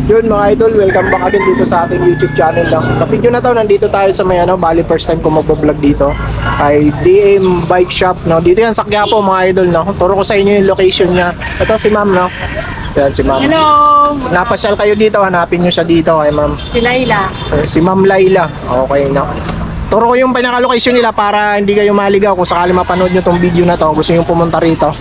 Yun mga idol, welcome back again dito sa ating YouTube channel lang. Sa video na to, nandito tayo sa may bali first time ko mag-vlog dito ay DM Bike Shop, no. Dito yan sa Quiapo mga idol, no. Turo ko sa inyo yung location niya. Ito si ma'am, no. Yan si ma'am. Hello! Napasyal kayo dito, hanapin nyo siya dito kay ma'am. Si Laila. Si Ma'am Laila. Okay, no. Turo ko yung pinaka-location nila para hindi kayo maligaw kung sakali mapanood nyo tong video na to, gusto nyo pumunta rito.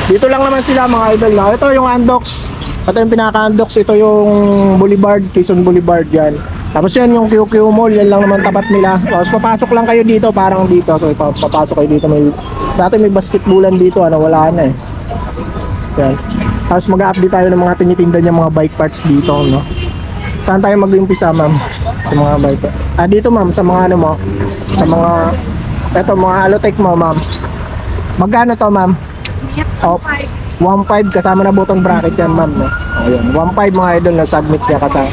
Dito lang naman sila mga idol, no. Ito yung Andox. Ito yung pinaka-Andox, ito yung Boulevard, Quezon Boulevard yan. Tapos yan yung QQ Mall, yan lang naman tapat nila. Tapos papasok lang kayo dito, parang dito. So papasok kayo dito, dati may basketballan dito, wala na eh. Yan. Tapos mag-update tayo ng mga tinitinda niya mga bike parts dito, no. Saan tayo mag-umpisa, ma'am? Sa mga bike. Dito ma'am, sa mga ano mo, sa mga eto mga Alotech mo, ma'am. Magkano to, ma'am? Oh, 1.5 kasama na button bracket yan, ma'am, no? Ayun, 1.5 mga idol na submit niya kasama.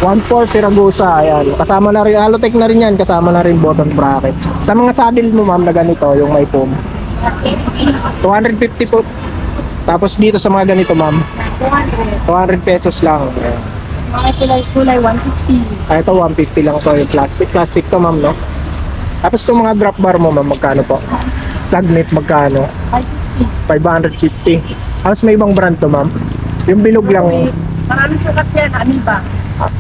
1.4 Siragusa, ayan. Kasama na rin, Alotech na rin yan, kasama na rin button bracket. Sa mga saddle mo, ma'am, na ganito, yung may foam. 250 po. Tapos dito sa mga ganito, ma'am, 200 pesos lang. Ayan. Mga kulay 150. Ito 150 lang to, yung plastic to, ma'am, no? Tapos itong mga drop bar mo, ma'am, magkano po? Sagnet magkano? 550. Tapos may ibang brand to, ma'am. Yung bilog lang. Maraming sukat yan, Amiba.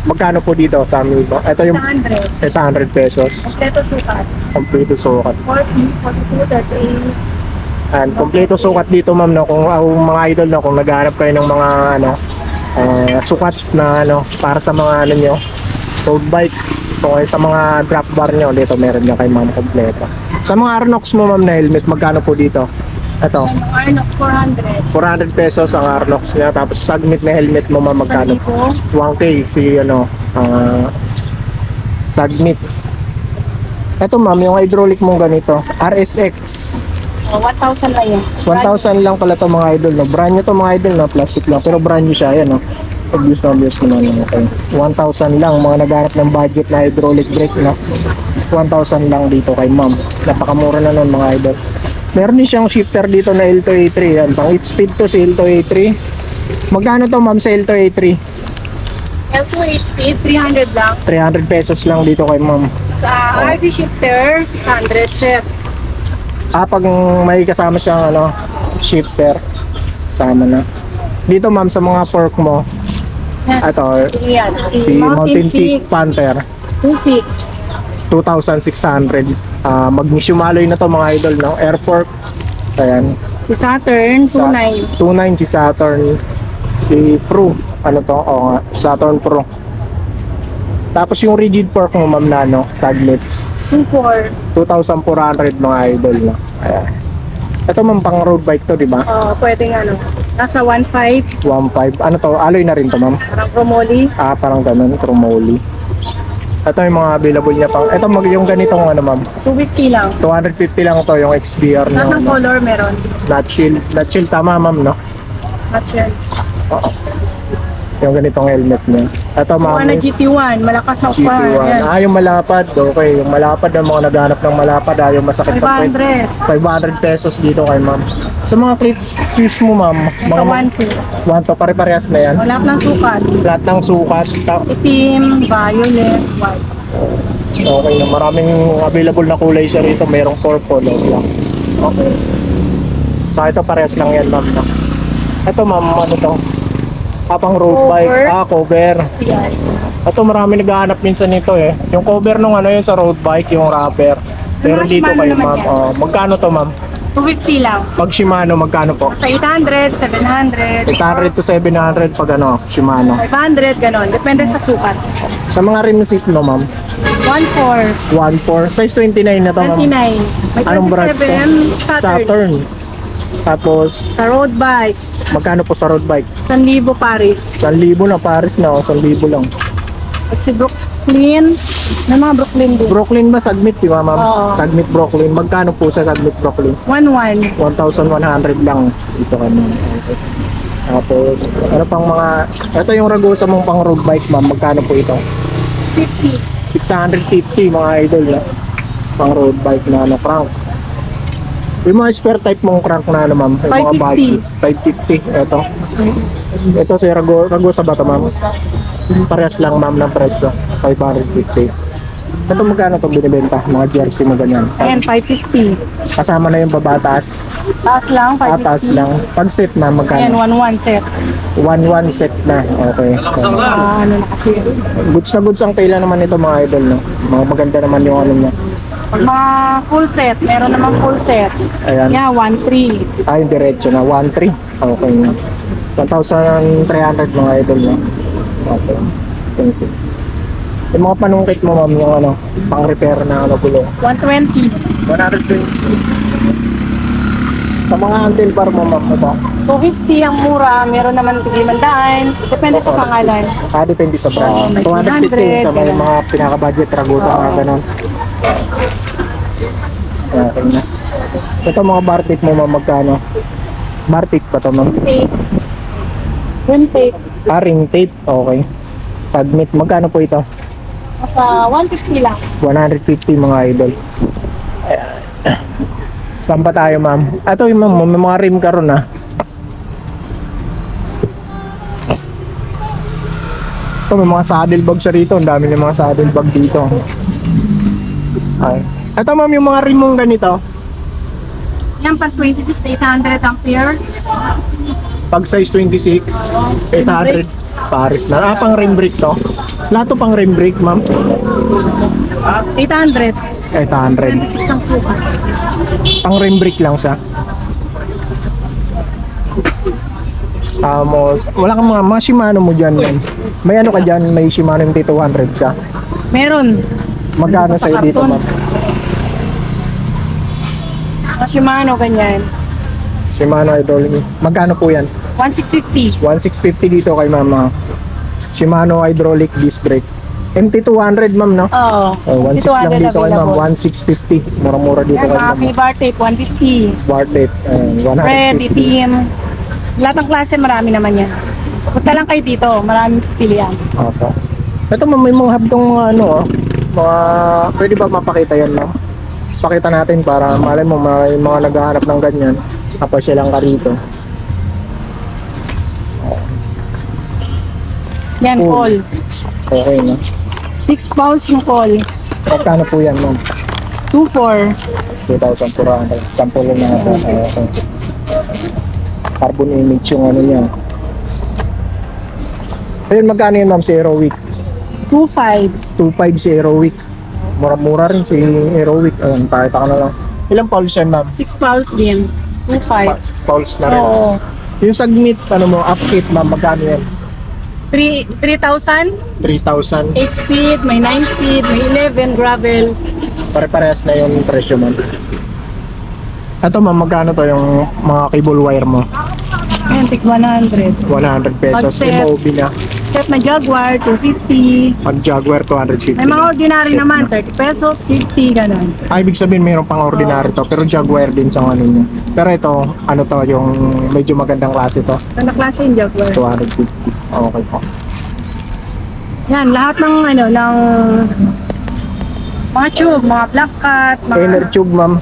Magkano po dito sa Amiba? Ito yung 100. 800 pesos. Kompleto sukat. Kompleto sukat. 40, 42, 38. And kompleto sukat dito, ma'am, no? Kung mga idol, no, kung naghahanap kayo ng mga sukat na para sa mga nyo, road bike. So sa mga drop bar nyo, dito meron nyo kay ma'am kompleto. Sa mga Arnox mo, ma'am, na helmet, magkano po dito? Ito. Arnox 400. 400 pesos ang Arnox niya. Tapos sagmit na helmet mo, ma'am, magkano? 1K si sagmit. Ito, ma'am, yung hydraulic mong ganito, RSX. 1,000 lang yan. 1,000 lang pala to mga idol, no. Brand new to mga idol, no. Plastic lang, pero brand new siya, yan, no. Obvious naman, okay. 1,000 lang, mga naghanap ng budget na hydraulic brake, no. 1,000 lang dito kay ma'am. Napakamura na nun mga idol. Meron din siyang shifter dito na L2A3, yan. Pang 8 speed to si L2A3. Magkano to, ma'am, sa L2A3? L2 8 speed, 300 lang. 300 pesos lang dito kay ma'am. Sa RV shifter, 600 sir. Pag may kasama siyang shifter, kasama na. Dito, ma'am, sa mga fork mo, ito, Yan, si Mountain Peak Panther, 26. 2,600. Magnesium alloy na to mga idol, no? Air fork. Ayan. Si Saturn, 29. 2.9 si Saturn. Si Pro. Ano to? Oo nga. Saturn Pro. Tapos yung rigid fork mo, ma'am, na saglit. 24. 2,400 mga idol, no? Ayan. Ito, ma'am, pang road bike to, di ba? Pwedeng nasa 1.5. 1.5. Ano to? Alloy na rin to, ma'am? Parang Promoli. Parang ganun. Chromoly. Ito yung mga available niya pang. Ito yung ganitong ma'am. 250 lang. 250 lang to yung XBR Lahat niya. ng color meron. Not chill. Not chill, tama, ma'am, no? Natural. Oo. Yung ganitong helmet niya. Ito, ma'am. Mga na GT1, malakas sa upahan. GT1. Yung malapad. Okay. Yung malapad, yung mga naghanap ng malapad. Yung masakit sa puwet. 500 pesos dito kay ma'am. Sa mga clips shoes mo, ma'am. Sa Mga 1.2. 1 to, pare-parehas na yan. Wala ng sukat. Lahat ng sukat. Itim, violet, white. Okay na. Maraming available na kulay siya rito. Merong purple. Okay. So, ito parehas lang yan, ma'am. Ito, ma'am, ano to? Pang road bike. Cover. Yan. Ito, marami naghahanap minsan nito eh. Yung cover nung yun sa road bike, yung rubber. Pero Mga dito Shimano kayo, naman ma'am. yan. Magkano to, ma'am? 250 lang. Pag Shimano, magkano po? Sa 800, 700. 800 to 700 pag Shimano. 500, ganon. Depende sa sukat. Sa mga rim seat mo, ma'am? 1.4. 1.4. Size 29 na to, ma'am. 29. May Anong brand to? 27, Saturn. Tapos, Sa road bike, magkano po sa road bike? 1,000 Paris. 1,000 na Paris na, 1,000 lang. At si Brooklyn, may mga Brooklyn din. Brooklyn ba? Sagmit, di ba, ma'am? Oo. Sagmit Brooklyn. Magkano po sa Sagmit Brooklyn? 1.1. 1,100 lang dito kami. Okay. Tapos, ano pang mga... Ito yung Ragusa mong pang road bike, ma'am. Magkano po ito? 50. 650 mga idol na. Pang road bike na crank. Yung mga spare type mong crank na ano, ma'am? Yung mga 550. budget. 550. Ito. Ito si Ragusa ba ito, ma'am? Parehas lang, ma'am, ng presyo. 550. Ito magkano itong binibenta? Mga jersey mo ganyan. Ayan, 550. Kasama na yung babataas. Taas lang, 550. Atas lang. Pag set na, Ayan, magkano? 1-1 set. 1-1 set na. Okay. Ano na kasi. Goods na goods ang tela naman ito mga idol, no? Mga maganda naman yung ano niya. Pag mga full set, meron namang full set. Ayan. Yeah, 1-3. Yung diretso na. 1-3. Okay na. 1,300 mga idol, no? Okay. Thank you. Yung mga panungkit mo, ma'am, yung ano, pang-repair na ano, gulong. 120. 120. Sa mga handlebar mo, ma'am, ito. 250 ang mura, meron naman tigimandaan. Depende sa pangalan. Depende sa brand. May 250 sa may 300, mga pinaka-budget, Ragusa, mga ganon. Okay na. Ito mga bartik mo, ma'am, magkano? Bartik pa to, ma'am. Tape. Rim tape. Ring tape, okay. Submit, magkano po ito? Nasa 150 lang. 150 mga idol. Saan pa tayo, ma'am? Ito yung ma'am, may mga rim ka ron, ha? Ito, may mga saddle bag siya rito. Ang dami ng mga saddle bag dito. Okay. Ito, ma'am, yung mga rim mong ganito. Yan, pang 26,800 ampere. Pag size 26, 800. Paris na. Pang rim brake to. Lahat to pang rim brake, ma'am. 800. 800. 26 ang sukat. Pang rim brake lang siya. Wala kang mga Shimano mo dyan, ma'am. May ano ka dyan, may Shimano MT200 siya. Meron. Magkano Sa sa'yo dito, karton. ma'am? Shimano, ganyan. Shimano Hydraulic. Magkano po yan? 1650. 1,650 dito kay ma'am. Shimano Hydraulic Disc Brake. MT200, ma'am, no? Oo. Oh, 1,600 lang 200 dito kay ma'am. available. 1,650. Mura-mura dito Yan, kay mga ma'am. K-bar tape, 150. Bar tape, Red, 150. itim. Lahat ng klase, marami naman yan. Punta lang kayo dito, maraming pilihan. Okay. Ito, ma'am, may mga habdong mga ano, mga, pwede ba mapakita yan, ma'am? Pakita natin para malay mo may mga naghahanap ng ganyan. Kapag silang ka rito. Yan, Cool. call. Okay na. 6 pounds yung call. Magkano po yan, ma'am? 2,400. 2,400. Sample lang na ito. Okay. Carbon image yung ano niya. Ayun, magkano yun, ma'am, si Aerowick? 2,500. 2.5 si Aerowick. Mura-mura rin si Aerowick. Ayun, pakita ko na lang. Ilang pounds yan, ma'am? 6 pounds din. 2,500. 6 pounds na rin. Oo. Yung Sagnit, ano mo, upkit, ma'am, magkano yan? 3,000. 3,000. 8 speed, may 9 speed, may 11 gravel. Pare-parehas na yung presyo, ma'am. Ito, ma'am, magkano to yung mga cable wire mo? Ayan, 100. 100 pesos. Pag-set. Yung OB na. Set na Jaguar, 250. Pag Jaguar, 250. May mga ordinary Set naman, na. 30 pesos, 50, ganun. Ibig sabihin mayroon pang ordinary to, pero Jaguar din sa ano niya. Pero ito, ano to, yung medyo magandang klase to, Ano klase yung Jaguar? 250. Okay po. Yan, lahat ng ng mga tube, mga black cut, Inner mga tube, ma'am.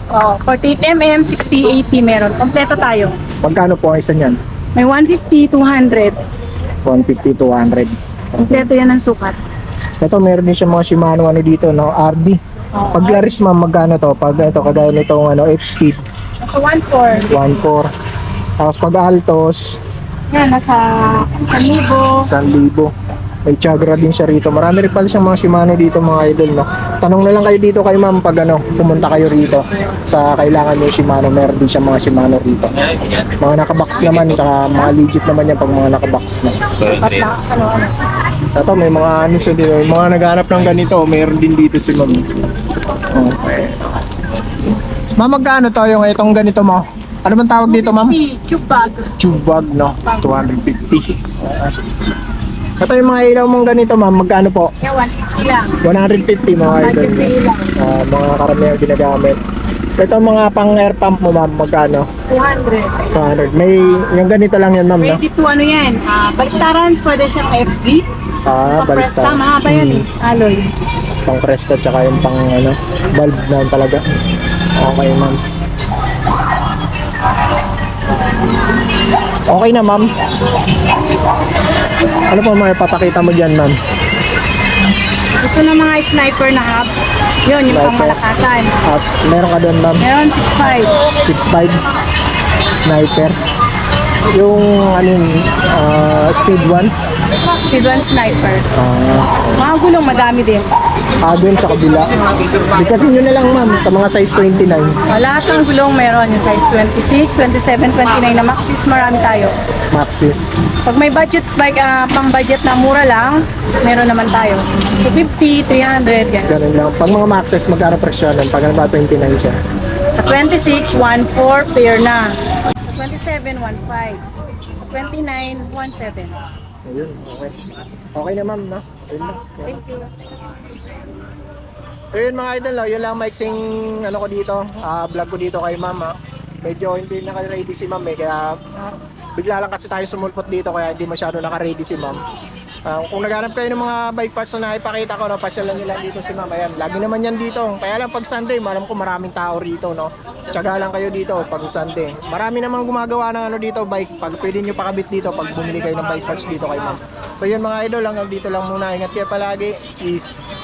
48mm, 6080 meron. Kompleto tayo. Magkano po ang isa niyan? May 150, 200. 150, 200. Kompleto yan ang sukat. Ito, meron din siya mga Shimano ano dito, no? RD. Oo. Pag Laris, ma'am, magkano to? Pag ito, kagaya nitong ano, 8 speed, Nasa 1.4. 1.4. Tapos pag Altos, Yan, nasa 1,000. 1,000. May Chagra din siya rito. Marami rin pala siyang mga Shimano dito, mga idol, no? Tanong na lang kayo dito kay ma'am pag ano, pumunta kayo rito sa kailangan yung Shimano. Meron din siyang mga Shimano rito. Mga nakabox naman, tsaka mga legit naman yan pag mga nakabox na. Sukat na, ano. Ito, may mga ano siya dito. May mga naghanap ng ganito. Meron din dito si ma'am. Okay. Ma'am, magkano to yung itong ganito mo? Ano bang tawag dito, ma'am? Tube bag. Tube bag, no? 250. Ito yung mga ilaw mong ganito, ma'am. Magkano po? Yan, 150 lang. 150 mga idol. Budget pay lang. Mga karamihan ginagamit. So, ito mga pang air pump mo, ma'am. Magkano? 200. 200. May, yung ganito lang yan, ma'am, no? Ready to ano yan. Baliktaran, pwede siyang FD. Presta, baliktad. mahaba yan eh. Alloy. Pang Presta, tsaka yung pang, ano, valve na talaga. Okay, ma'am. Okay na, ma'am. Ano po mga ipapakita mo dyan, ma'am? Gusto ng mga sniper na hub. Yun, yung Sniper. pangmalakasan. At meron ka doon, ma'am? Meron 6.5. 6.5 sniper. Yung ano yun, speed 1. Speed 1 sniper. Ah, Mga gulong madami din. doon sa kabila. Bigkasin nyo na lang, ma'am, sa mga size 29. Lahat ng gulong meron. Yung size 26, 27, 29 na Maxis. Marami tayo. Maxis. Pag may budget bike, pang budget na mura lang, meron naman tayo. 250, 300, ganun. Ganun lang. Pag mga Maxis, magkano presyo nun? Pag ba 29 siya? Sa 26, 1.4 pair na. Sa 27, 1.5. Sa 29, 1.7. Ayun, okay. Okay na, ma'am, no? Ayun lang. Thank you. Ayun mga idol, no? Yun lang maiksing ano ko dito, vlog ko dito kay ma'am. Medyo hindi naka-ready si ma'am eh, kaya bigla lang kasi tayo sumulpot dito kaya hindi masyado naka-ready si ma'am. Kung naghanap kayo ng mga bike parts na nakipakita ko, no, pasyalan nyo lang dito si ma'am. Ayan, lagi naman yan dito. Kaya lang pag Sunday, alam ko maraming tao rito, no? Tiyaga lang kayo dito pag Sunday. Marami namang gumagawa ng ano dito, bike. Pag pwede nyo pakabit dito, pag bumili kayo ng bike parts dito kay ma'am. So yun mga idol, hanggang dito lang muna. Ingat kayo palagi. Peace.